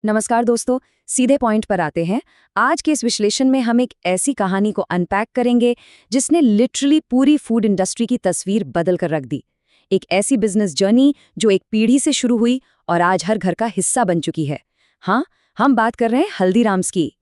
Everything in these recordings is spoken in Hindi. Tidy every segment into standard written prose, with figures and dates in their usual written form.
नमस्कार दोस्तों, सीधे पॉइंट पर आते हैं। आज के इस विश्लेषण में हम एक ऐसी कहानी को अनपैक करेंगे जिसने लिटरली पूरी फूड इंडस्ट्री की तस्वीर बदल कर रख दी। एक ऐसी बिजनेस जर्नी जो एक पीढ़ी से शुरू हुई और आज हर घर का हिस्सा बन चुकी है। हाँ, हम बात कर रहे हैं हल्दीराम्स की।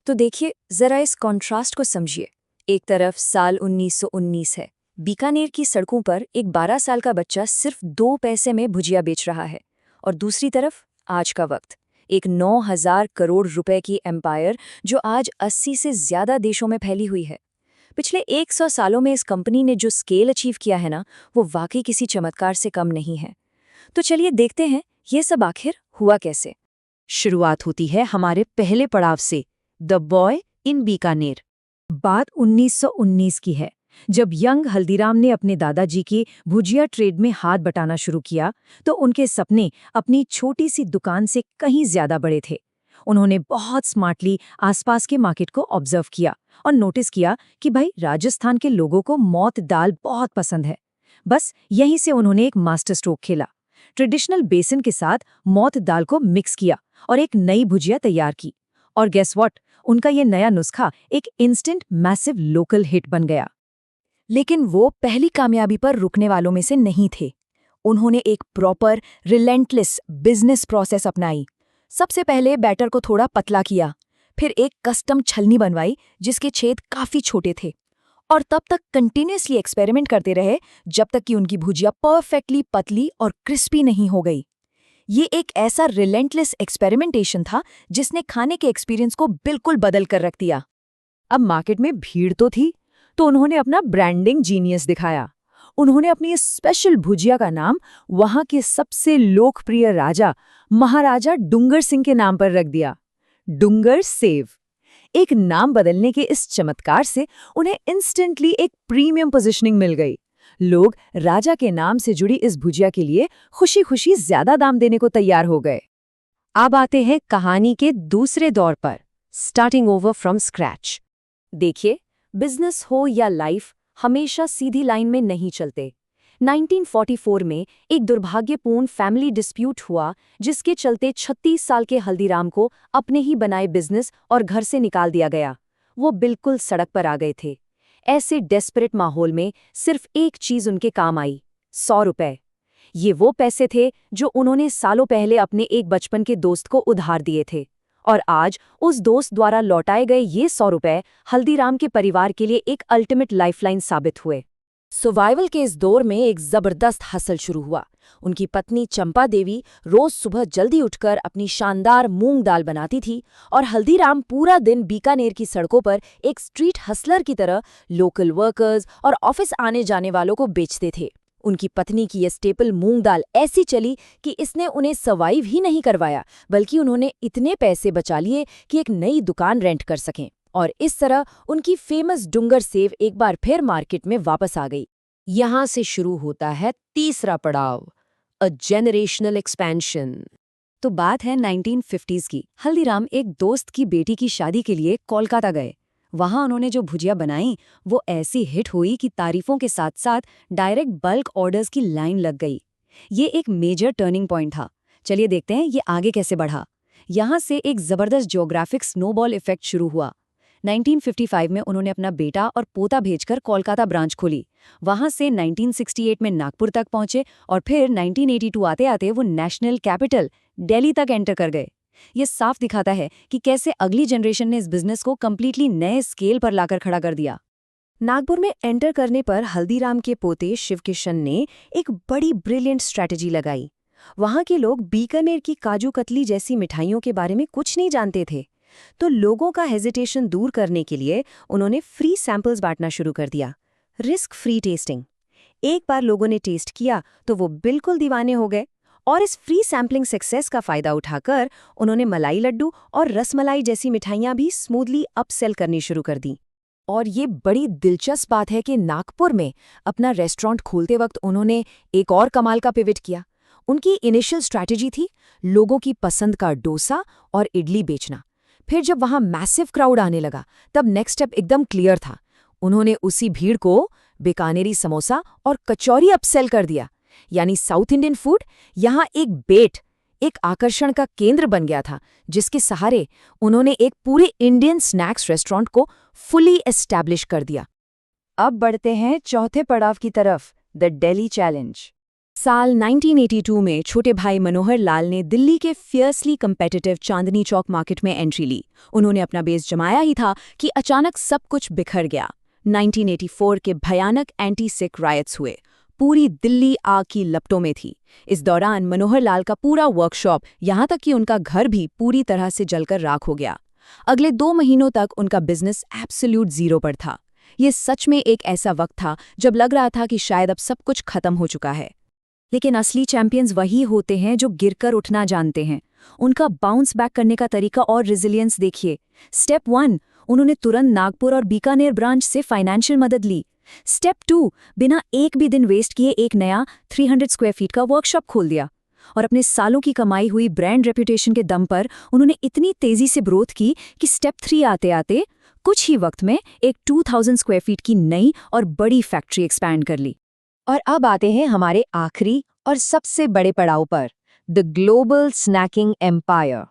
तो देखिए, जरा इस कॉन्ट्रास्ट को समझिए। एक तरफ साल 1919 है, बीकानेर की सड़कों पर एक 12 साल का बच्चा सिर्फ 2 पैसे में भुजिया बेच रहा है, और दूसरी तरफ आज का वक्त, एक 9,000 करोड़ रुपए की एम्पायर जो आज 80 से ज्यादा देशों में फैली हुई है। पिछले 100 सालों में इस कंपनी ने जो स्केल अचीव किया है ना, वो वाकई किसी चमत्कार से कम नहीं है। तो चलिए देखते हैं ये सब आखिर हुआ कैसे। शुरुआत होती है हमारे पहले पड़ाव से, द बॉय इन बीकानेर। बात 1919 की है, जब यंग हल्दीराम ने अपने दादाजी की भुजिया ट्रेड में हाथ बटाना शुरू किया तो उनके सपने अपनी छोटी सी दुकान से कहीं ज्यादा बड़े थे। उन्होंने बहुत स्मार्टली आसपास के मार्केट को ऑब्जर्व किया और नोटिस किया कि भाई राजस्थान के लोगों को मौत दाल बहुत पसंद है। बस यहीं से उन्होंने एक मास्टर स्ट्रोक खेला। ट्रेडिशनल बेसन के साथ मौत दाल को मिक्स किया और एक नई भुजिया तैयार की। और गेस व्हाट, उनका ये नया नुस्खा एक इंस्टेंट मैसिव लोकल हिट बन गया। लेकिन वो पहली कामयाबी पर रुकने वालों में से नहीं थे। उन्होंने एक प्रॉपर रिलेंटलेस बिजनेस प्रोसेस अपनाई। सबसे पहले बैटर को थोड़ा पतला किया, फिर एक कस्टम छलनी बनवाई जिसके छेद काफी छोटे थे, और तब तक कंटिन्यूअसली एक्सपेरिमेंट करते रहे जब तक कि उनकी भुजिया परफेक्टली पतली और क्रिस्पी नहीं हो गई। ये एक ऐसा रिलेंटलेस एक्सपेरिमेंटेशन था जिसने खाने के एक्सपीरियंस को बिल्कुल बदल कर रख दिया। अब मार्केट में भीड़ तो थी, तो उन्होंने अपना ब्रांडिंग जीनियस दिखाया। उन्होंने अपनी इस स्पेशल भुजिया का नाम वहां के सबसे लोकप्रिय राजा महाराजा डूंगर सिंह के नाम पर रख दिया, डूंगर सेव। एक नाम बदलने के इस चमत्कार से उन्हें इंस्टेंटली एक प्रीमियम पोजीशनिंग मिल गई। लोग राजा के नाम से जुड़ी इस भुजिया के लिए खुशी खुशी ज्यादा दाम देने को तैयार हो गए। अब आते हैं कहानी के दूसरे दौर पर, स्टार्टिंग ओवर फ्रॉम स्क्रैच। देखिए, बिजनेस हो या लाइफ, हमेशा सीधी लाइन में नहीं चलते। 1944 में एक दुर्भाग्यपूर्ण फैमिली डिस्प्यूट हुआ जिसके चलते 36 साल के हल्दीराम को अपने ही बनाए बिजनेस और घर से निकाल दिया गया। वो बिल्कुल सड़क पर आ गए थे। ऐसे डेस्परेट माहौल में सिर्फ एक चीज उनके काम आई, 100 रुपए। ये वो पैसे थे जो उन्होंने सालों पहले अपने एक बचपन के दोस्त को उधार दिए थे, और आज उस दोस्त द्वारा लौटाए गए ये 100 रुपए हल्दीराम के परिवार के लिए एक अल्टीमेट लाइफलाइन साबित हुए। सर्वाइवल के इस दौर में एक जबरदस्त हसल शुरू हुआ। उनकी पत्नी चंपा देवी रोज सुबह जल्दी उठकर अपनी शानदार मूंग दाल बनाती थी, और हल्दीराम पूरा दिन बीकानेर की सड़कों पर एक स्ट्रीट हसलर की तरह लोकल वर्कर्स और ऑफिस आने जाने वालों को बेचते थे। उनकी पत्नी की ये स्टेपल मूंग दाल ऐसी चली कि इसने उन्हें सर्वाइव ही नहीं करवाया, बल्कि उन्होंने इतने पैसे बचा लिए कि एक नई दुकान रेंट कर सकें, और इस तरह उनकी फेमस डूंगर सेव एक बार फिर मार्केट में वापस आ गई। यहां से शुरू होता है तीसरा पड़ाव, अ जेनरेशनल एक्सपेंशन। तो बात है 1950s की। हल्दीराम एक दोस्त की बेटी की शादी के लिए कोलकाता गए। वहां उन्होंने जो भुजिया बनाई वो ऐसी हिट हुई कि तारीफों के साथ साथ डायरेक्ट बल्क ऑर्डर्स की लाइन लग गई। ये एक मेजर टर्निंग पॉइंट था। चलिए देखते हैं ये आगे कैसे बढ़ा। यहां से एक जबरदस्त ज्योग्राफिक स्नोबॉल इफेक्ट शुरू हुआ। 1955 में उन्होंने अपना बेटा और पोता भेजकर कोलकाता ब्रांच खोली। वहां से 1968 में नागपुर तक पहुंचे, और फिर 1982 आते आते वो नेशनल कैपिटल दिल्ली तक एंटर कर गए। ये साफ दिखाता है कि कैसे अगली जनरेशन ने इस बिजनेस को कंप्लीटली नए स्केल पर लाकर खड़ा कर दिया। नागपुर में एंटर करने पर हल्दीराम के पोते शिवकिशन ने एक बड़ी ब्रिलियंट स्ट्रैटेजी लगाई। वहां के लोग बीकानेर की काजू कतली जैसी मिठाइयों के बारे में कुछ नहीं जानते थे, तो लोगों का हेजिटेशन दूर करने के लिए उन्होंने फ्री सैंपल्स बांटना शुरू कर दिया, रिस्क फ्री टेस्टिंग। एक बार लोगों ने टेस्ट किया तो वो बिल्कुल दीवाने हो गए, और इस फ्री सैम्पलिंग सक्सेस का फायदा उठाकर उन्होंने मलाई लड्डू और रसमलाई जैसी मिठाइयां भी स्मूथली अपसेल करनी शुरू कर दी। और ये बड़ी दिलचस्प बात है कि नागपुर में अपना रेस्टोरेंट खोलते वक्त उन्होंने एक और कमाल का पिवट किया। उनकी इनिशियल स्ट्रैटेजी थी लोगों की पसंद का डोसा और इडली बेचना। फिर जब वहां मैसिव क्राउड आने लगा, तब नेक्स्ट स्टेप एकदम क्लियर था। उन्होंने उसी भीड़ को बीकानेरी समोसा और कचौरी अपसेल कर दिया, यानी साउथ इंडियन फूड यहाँ एक बेट, एक आकर्षण का केंद्र बन गया था, जिसके सहारे उन्होंने एक पूरे इंडियन स्नैक्स रेस्टोरेंट को फुली एस्टैब्लिश कर दिया। अब बढ़ते हैं चौथे पड़ाव की तरफ, द दिल्ली चैलेंज। साल 1982 में छोटे भाई मनोहर लाल ने दिल्ली के fiercely competitive Chandni Chowk market में एंट्री ली। उन्होंने अपना बेस जमाया ही था कि अचानक सब कुछ बिखर गया। 1984 के भयानक एंटी सिख रायट्स हुए। पूरी दिल्ली आग की लपटों में थी। इस दौरान मनोहर लाल का पूरा वर्कशॉप, यहाँ तक कि उनका घर भी पूरी तरह से जलकर राख हो गया। अगले 2 महीनों तक उनका बिजनेस एब्सोल्यूट जीरो पर था। ये सच में एक ऐसा वक्त था जब लग रहा था कि शायद अब सब कुछ खत्म हो चुका है। लेकिन असली चैंपियंस वही होते हैं जो गिरकर उठना जानते हैं। उनका बाउंस बैक करने का तरीका और रेजिलियंस देखिए। स्टेप 1, उन्होंने तुरंत नागपुर और बीकानेर ब्रांच से फाइनेंशियल मदद ली। स्टेप 2, बिना एक भी दिन वेस्ट किए एक नया 300 स्क्वायर फीट का वर्कशॉप खोल दिया। और अपने सालों की कमाई हुई ब्रांड रेपुटेशन के दम पर उन्होंने इतनी तेजी से ग्रोथ की कि स्टेप 3 आते आते कुछ ही वक्त में एक 2000 स्क्वायर फीट की नई और बड़ी फैक्ट्री एक्सपैंड कर ली। और अब आते हैं हमारे आखिरी और सबसे बड़े पड़ाव पर, the global snaking empire.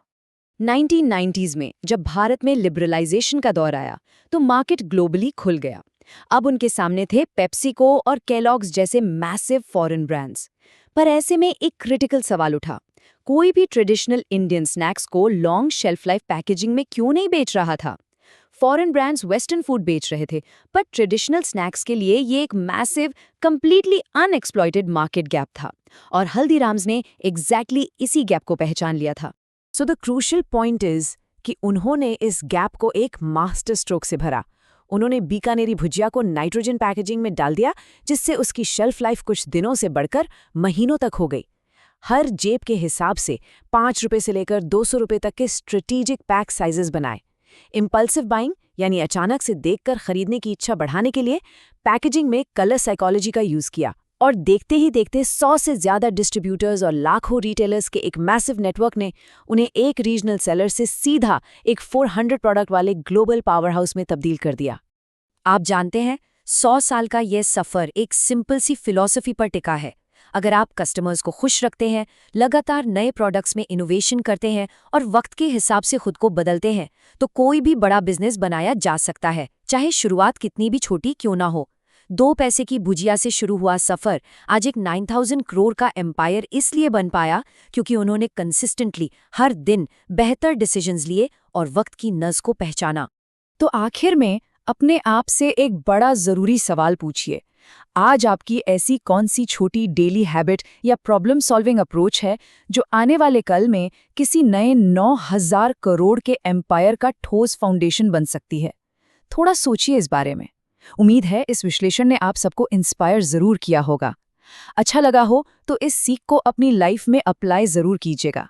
1990s में जब भारत में लिबरलाइजेशन का दौर आया तो मार्केट ग्लोबली खुल गया। अब उनके सामने थे पेप्सिको और केलॉग्स जैसे मैसिव फॉरेन ब्रांड्स। पर ऐसे में एक क्रिटिकल सवाल उठा, कोई भी ट्रेडिशनल इंडियन स्नैक्स को लॉन्ग शेल्फ लाइफ पैकेजिंग में क्यों नहीं बेच रहा था? फॉरेन ब्रांड्स वेस्टर्न फूड बेच रहे थे, पर ट्रेडिशनल स्नैक्स के लिए ये एक मैसिव, कंप्लीटली अनएक्सप्लॉइटेड मार्केट गैप था। और हल्दीराम्स ने एग्जैक्टली इसी गैप को पहचान लिया था। So the crucial point is कि उन्होंने इस गैप को एक मास्टर स्ट्रोक से भरा। उन्होंने बीकानेरी भुजिया को नाइट्रोजन पैकेजिंग में डाल दिया, जिससे उसकी शेल्फ लाइफ कुछ दिनों से बढ़कर महीनों तक हो गई। हर जेब के हिसाब से 5 रुपये से लेकर 200 रुपये तक के स्ट्रेटेजिक पैक साइजेस बनाए। इम्पल्सिव बाइंग यानी अचानक से देखकर खरीदने की इच्छा बढ़ाने के लिए पैकेजिंग में कलर साइकोलॉजी का यूज किया। और देखते ही देखते 100 से ज्यादा डिस्ट्रीब्यूटर्स और लाखों रिटेलर्स के एक मैसिव नेटवर्क ने उन्हें एक रीजनल सेलर से सीधा एक 400 प्रोडक्ट वाले ग्लोबल पावर हाउस में तब्दील कर दिया। आप जानते हैं, 100 साल का यह सफर एक सिंपल सी फिलॉसफी पर टिका है। अगर आप कस्टमर्स को खुश रखते हैं, लगातार नए प्रोडक्ट्स में इनोवेशन करते हैं और वक्त के हिसाब से खुद को बदलते हैं, तो कोई भी बड़ा बिजनेस बनाया जा सकता है, चाहे शुरुआत कितनी भी छोटी क्यों ना हो। 2 पैसे की भुजिया से शुरू हुआ सफर आज एक 9000 करोड़ का एम्पायर इसलिए बन पाया क्योंकि उन्होंने कंसिस्टेंटली हर दिन बेहतर डिसीजंस लिए और वक्त की नस को पहचाना। तो आखिर में अपने आप से एक बड़ा जरूरी सवाल पूछिए, आज आपकी ऐसी कौन सी छोटी डेली हैबिट या प्रॉब्लम सॉल्विंग अप्रोच है जो आने वाले कल में किसी नए 9000 करोड़ के एम्पायर का ठोस फाउंडेशन बन सकती है? थोड़ा सोचिए इस बारे में। उम्मीद है इस विश्लेषण ने आप सबको इंस्पायर जरूर किया होगा। अच्छा लगा हो तो इस सीख को अपनी लाइफ में अप्लाई जरूर कीजिएगा।